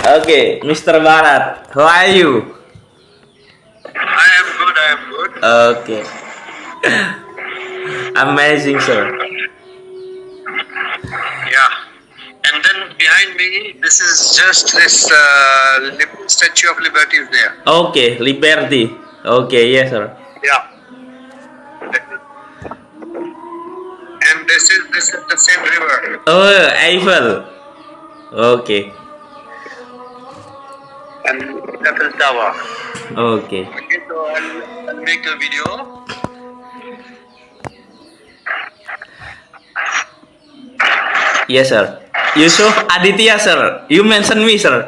Okay, Mr. Barat, how are you? I am good. I am good. Okay, amazing, sir. Yeah. And then behind me, this is just this Statue of Liberty is there. Okay, Liberty. Okay, yes, sir. Yeah. And this is the same river. Oh, Eiffel. Okay, And Eiffel Tower. okay. Okay, so I'll make a video. Yes, sir. Yusuf Aditya, sir. You mentioned me, sir.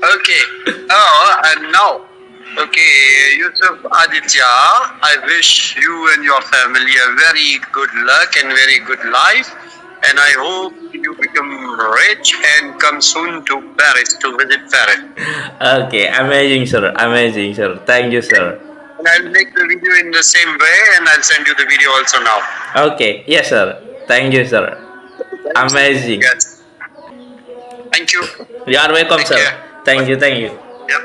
Okay. And now. Okay, Yusuf Aditya, I wish you and your family a very good luck and very good life. And I hope you become rich and come soon to Paris to visit Paris. Okay, amazing, sir. Amazing, sir. Thank you, sir. And I'll make the video in the same way and I'll send you the video also now. Okay, yes, sir. Thank you, sir. Amazing. Yes. Thank you. You are welcome, Take sir. care. Thank you, thank you. Yep.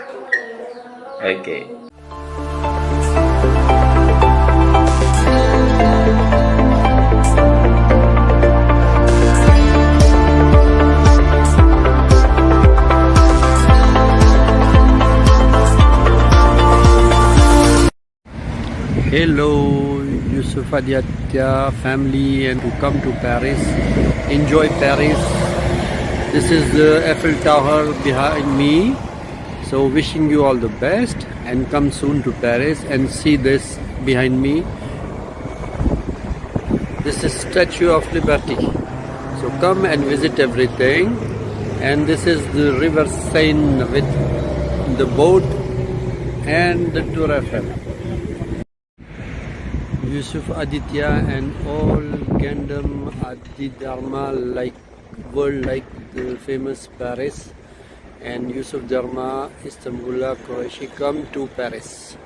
Okay. Hello, Yusuf Aditya family, and to come to Paris, enjoy Paris. This is the Eiffel Tower behind me. So wishing you all the best and come soon to Paris and see this behind me. This is Statue of Liberty. So come and visit everything. And this is the River Seine with the boat and the Tour Eiffel. Yusuf Aditya and all Gandam Adidharma like world like the famous Paris, and Yusuf Dharma Istanbul Quraisy come to Paris.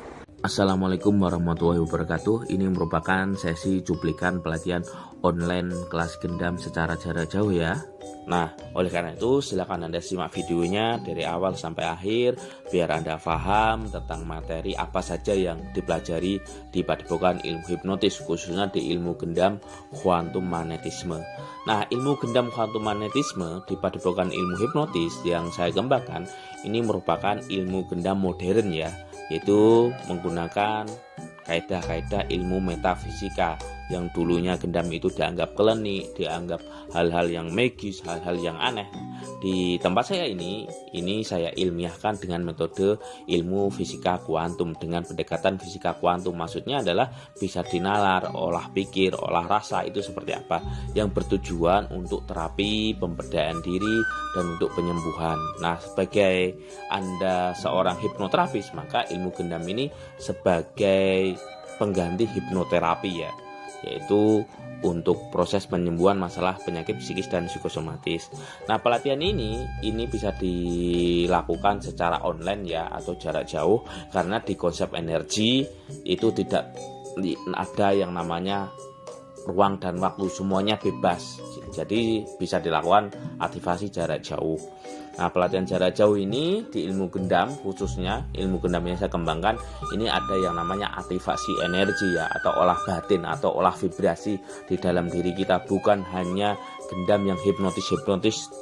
Assalamualaikum warahmatullahi wabarakatuh. Ini merupakan sesi cuplikan pelatihan online kelas gendam secara jarak jauh ya. Nah, oleh karena itu silakan Anda simak videonya dari awal sampai akhir biar Anda paham tentang materi apa saja yang dipelajari di Padepokan Ilmu Hipnotis, khususnya di ilmu gendam kuantum magnetisme. Nah, ilmu gendam kuantum magnetisme di Padepokan Ilmu Hipnotis yang saya kembangkan ini merupakan ilmu gendam modern ya, yaitu menggunakan kaidah-kaidah ilmu metafisika yang dulunya gendam itu dianggap klinik, dianggap hal-hal yang magis, hal-hal yang aneh. Di tempat saya ini saya ilmiahkan dengan metode ilmu fisika kuantum dengan pendekatan fisika kuantum. Maksudnya adalah bisa dinalar, olah pikir, olah rasa itu seperti apa, yang bertujuan untuk terapi, pemberdayaan diri, dan untuk penyembuhan. Nah, sebagai Anda seorang hipnoterapis, maka ilmu gendam ini sebagai pengganti hipnoterapi ya, yaitu untuk proses penyembuhan masalah penyakit psikis dan psikosomatis. Nah, pelatihan ini bisa dilakukan secara online ya atau jarak jauh, karena di konsep energi itu tidak ada yang namanya ruang dan waktu, semuanya bebas. Jadi bisa dilakukan aktivasi jarak jauh. Nah, pelatihan jarak jauh ini di ilmu gendam, khususnya ilmu gendam yang saya kembangkan ini ada yang namanya aktivasi energi ya, atau olah batin atau olah vibrasi di dalam diri kita. Bukan hanya gendam yang hipnotis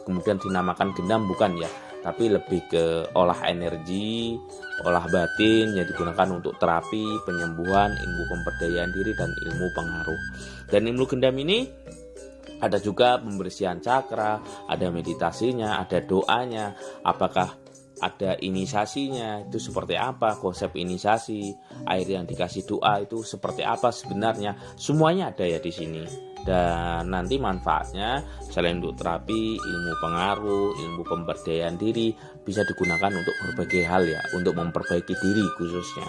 kemudian dinamakan gendam, bukan ya, tapi lebih ke olah energi, olah batin yang digunakan untuk terapi, penyembuhan, ilmu pemberdayaan diri, dan ilmu pengaruh. Dan ilmu gendam ini ada juga pembersihan cakra, ada meditasinya, ada doanya, apakah ada inisiasinya, itu seperti apa konsep inisiasi, air yang dikasih doa itu seperti apa sebenarnya, semuanya ada ya di sini. Dan nanti manfaatnya selain untuk terapi, ilmu pengaruh, ilmu pemberdayaan diri bisa digunakan untuk berbagai hal ya, untuk memperbaiki diri khususnya.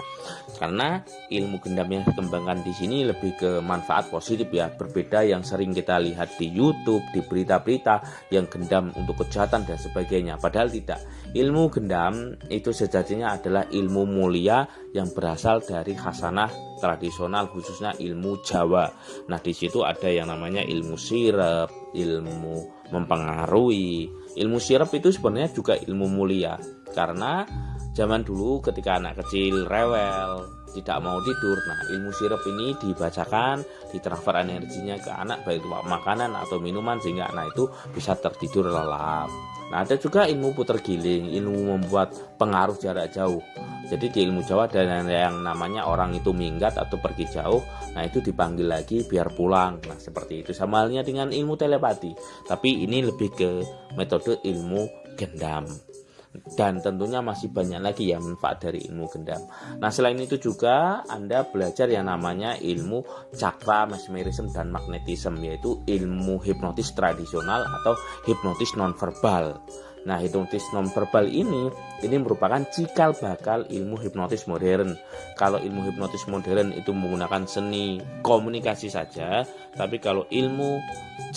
Karena ilmu gendam yang dikembangkan di sini lebih ke manfaat positif ya, berbeda yang sering kita lihat di YouTube, di berita-berita yang gendam untuk kejahatan dan sebagainya. Padahal tidak. Ilmu gendam itu sejatinya adalah ilmu mulia yang berasal dari khasanah tradisional, khususnya ilmu Jawa. Nah, di situ ada yang namanya ilmu sirep, ilmu mempengaruhi. Ilmu sirep itu sebenarnya juga ilmu mulia, karena zaman dulu ketika anak kecil rewel, tidak mau tidur, nah ilmu sirep ini dibacakan, ditransfer energinya ke anak, baik itu makanan atau minuman, sehingga anak itu bisa tertidur lelap. Nah, ada juga ilmu puter giling, ilmu membuat pengaruh jarak jauh. Jadi di ilmu Jawa ada yang namanya orang itu minggat atau pergi jauh, nah itu dipanggil lagi biar pulang. Nah, seperti itu. Sama halnya dengan ilmu telepati, tapi ini lebih ke metode ilmu gendam. Dan tentunya masih banyak lagi ya manfaat dari ilmu gendam. Nah, selain itu juga Anda belajar yang namanya ilmu cakra, mesmerism, dan magnetism, yaitu ilmu hipnotis tradisional atau hipnotis nonverbal. Nah, hipnotis nonverbal ini merupakan cikal bakal ilmu hipnotis modern. Kalau ilmu hipnotis modern itu menggunakan seni komunikasi saja, tapi kalau ilmu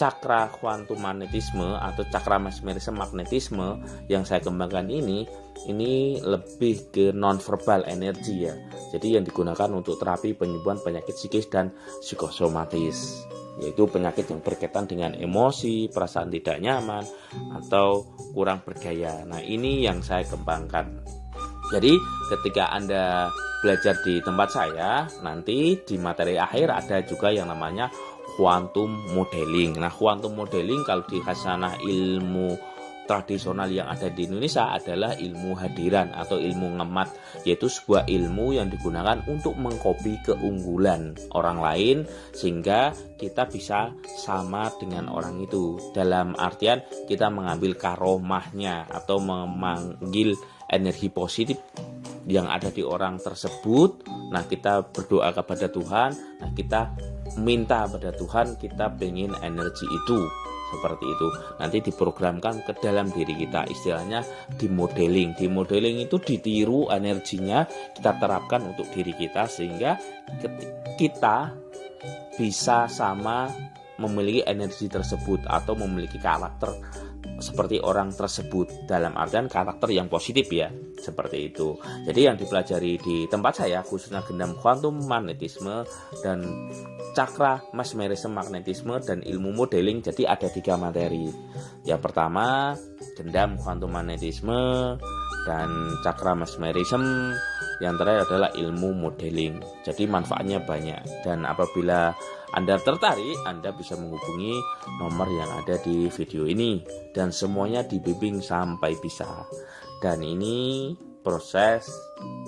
cakra kuantum magnetisme atau cakra mesmerisme magnetisme yang saya kembangkan ini lebih ke nonverbal energi ya. Jadi yang digunakan untuk terapi penyembuhan penyakit psikis dan psikosomatis, yaitu penyakit yang berkaitan dengan emosi, perasaan tidak nyaman, atau kurang berdaya. Nah, ini yang saya kembangkan. Jadi ketika Anda belajar di tempat saya, nanti di materi akhir ada juga yang namanya quantum modeling. Nah, quantum modeling kalau di khasanah ilmu tradisional yang ada di Indonesia adalah ilmu hadiran atau ilmu ngemat, yaitu sebuah ilmu yang digunakan untuk mengkopi keunggulan orang lain sehingga kita bisa sama dengan orang itu, dalam artian kita mengambil karomahnya atau memanggil energi positif yang ada di orang tersebut. Nah, kita berdoa kepada Tuhan, nah kita minta pada Tuhan, kita pengen energi itu seperti itu, nanti diprogramkan ke dalam diri kita, istilahnya di modeling itu ditiru energinya, kita terapkan untuk diri kita sehingga kita bisa sama memiliki energi tersebut atau memiliki karakter seperti orang tersebut, dalam artian karakter yang positif ya, seperti itu. Jadi yang dipelajari di tempat saya khususnya gendam kuantum magnetisme dan cakra mesmerisme magnetisme dan ilmu modeling. Jadi ada 3 materi. Yang pertama gendam kuantum magnetisme dan cakra mesmerisme. Yang terakhir adalah ilmu modeling. Jadi manfaatnya banyak, dan apabila Anda tertarik, Anda bisa menghubungi nomor yang ada di video ini, dan semuanya dibimbing sampai bisa. Dan ini proses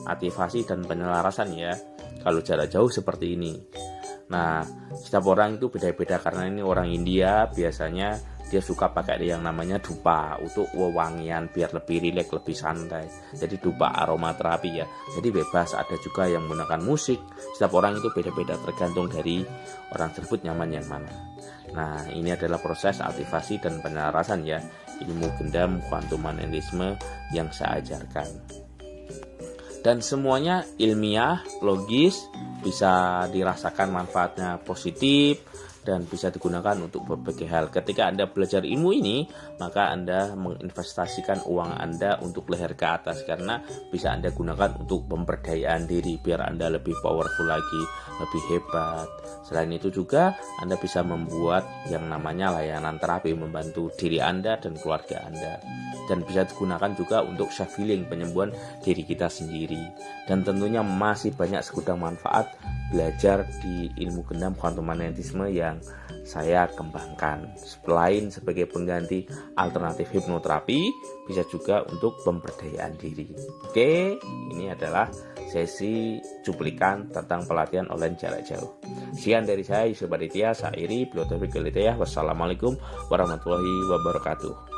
aktivasi dan penyelarasan ya, kalau jarak jauh seperti ini. Nah, setiap orang itu beda-beda, karena ini orang India biasanya dia suka pakai yang namanya dupa untuk wewangian biar lebih rileks, lebih santai. Jadi dupa aromaterapi ya. Jadi bebas, ada juga yang menggunakan musik. Setiap orang itu beda-beda tergantung dari orang tersebut nyaman yang mana. Nah, ini adalah proses aktivasi dan penyelarasan ya, ilmu gendam kuantum magnetisme yang saya ajarkan. Dan semuanya ilmiah, logis, bisa dirasakan manfaatnya positif, dan bisa digunakan untuk berbagai hal. Ketika Anda belajar ilmu ini, maka Anda menginvestasikan uang Anda untuk leher ke atas, karena bisa Anda gunakan untuk pemberdayaan diri biar Anda lebih powerful lagi, lebih hebat. Selain itu juga Anda bisa membuat yang namanya layanan terapi, membantu diri Anda dan keluarga Anda. Dan bisa digunakan juga untuk self healing, penyembuhan diri kita sendiri. Dan tentunya masih banyak segudang manfaat belajar di ilmu gendam kuantum magnetisme yang saya kembangkan. Selain sebagai pengganti alternatif hipnoterapi, bisa juga untuk pemberdayaan diri. Oke, ini adalah sesi cuplikan tentang pelatihan online jarak jauh. Sekian dari saya, Yusuf Aditya, Sairi, Bilotaufik Hidayah. Wassalamualaikum warahmatullahi wabarakatuh.